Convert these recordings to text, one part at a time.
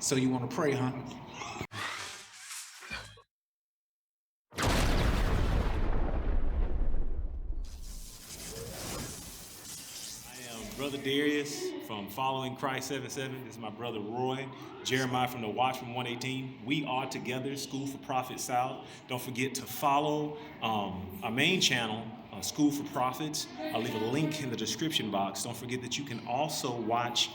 So you want to pray, huh? Brother Darius from Following Christ 77. This is my brother Roy. Jeremiah from the Watchman 118. We are together, School for Prophets South. Don't forget to follow our main channel, School for Prophets. I'll leave a link in the description box. Don't forget that you can also watch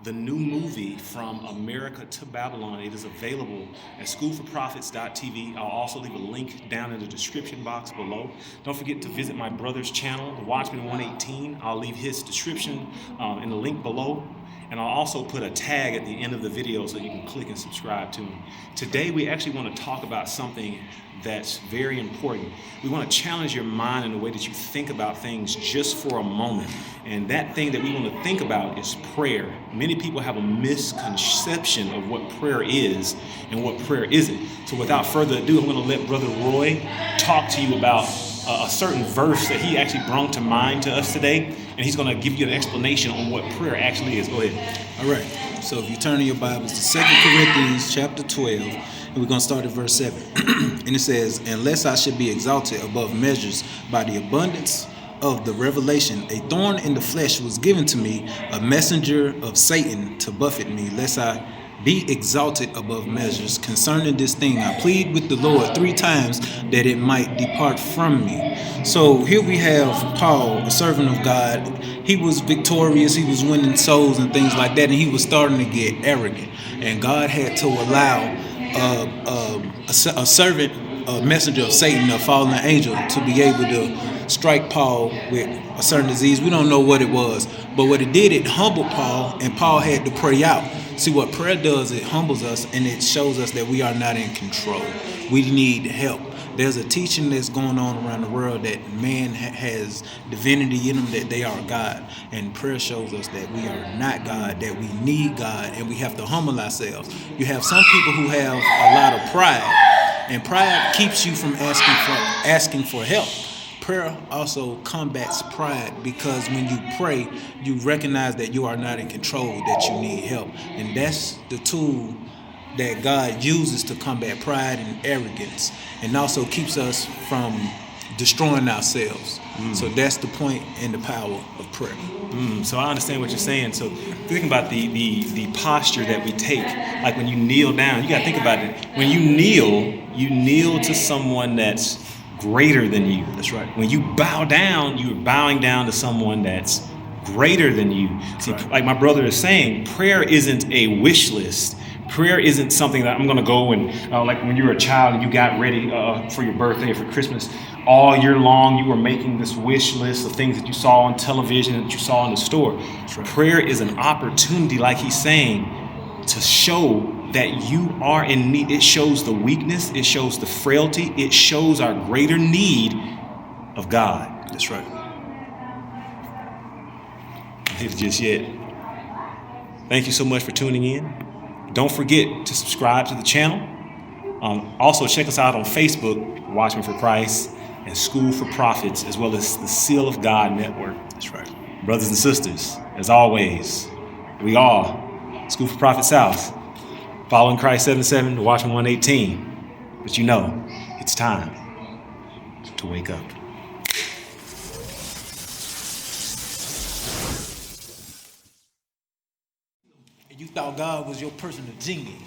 the new movie From America to Babylon. It is available at schoolforprophets.tv. I'll also leave a link down in the description box below. Don't forget to visit my brother's channel, The Watchman 118. I'll leave his description in the link below. And I'll also put a tag at the end of the video so you can click and subscribe to him. Today we actually want to talk about something that's very important. We want to challenge your mind in the way that you think about things just for a moment. And that thing that we want to think about is prayer. Many people have a misconception of what prayer is and what prayer isn't. So without further ado, I'm going to let Brother Roy talk to you about a certain verse that he actually brought to mind to us today. And he's going to give you an explanation on what prayer actually is. Go ahead. All right. So if you turn in your Bibles to 2 Corinthians chapter 12, and we're going to start at verse 7. And it says, "Unless I should be exalted above measures by the abundance of the revelation, a thorn in the flesh was given to me, a messenger of Satan to buffet me, lest I be exalted above measures. Concerning this thing, I plead with the Lord 3 times that it might depart from me." So here we have Paul, a servant of God. He was victorious. He was winning souls and things like that. And he was starting to get arrogant. And God had to allow a servant, a messenger of Satan, a fallen angel, to be able to strike Paul with a certain disease. We don't know what it was. But what it did, it humbled Paul. And Paul had to pray out. See, what prayer does, it humbles us and it shows us that we are not in control. We need help. There's a teaching that's going on around the world that man has divinity in them, that they are God. And prayer shows us that we are not God, that we need God, and we have to humble ourselves. You have some people who have a lot of pride, and pride keeps you from asking for help. Prayer also combats pride, because when you pray, you recognize that you are not in control, that you need help. And that's the tool that God uses to combat pride and arrogance, and also keeps us from destroying ourselves. So that's the point and the power of prayer. So I understand what you're saying. So think about the posture that we take. Like when you kneel down, you got to think about it. When you kneel to someone that's greater than you. That's right. When you bow down, you're bowing down to someone that's greater than you. See, right. Like my brother is saying, prayer isn't a wish list. Prayer isn't something that I'm going to go and, like when you were a child and you got ready for your birthday or for Christmas, all year long you were making this wish list of things that you saw on television and that you saw in the store. Right. Prayer is an opportunity, like he's saying, to show that you are in need. It shows the weakness, it shows the frailty, it shows our greater need of God. That's right. Not hit it just yet. Thank you so much for tuning in. Don't forget to subscribe to the channel. Also, check us out on Facebook, Watchmen for Christ, and School for Prophets, as well as the Seal of God Network. That's right. Brothers and sisters, as always, we are School for Prophets South, Following Christ 77, the Watchman 118. But you know, it's time to wake up. You thought God was your personal genie.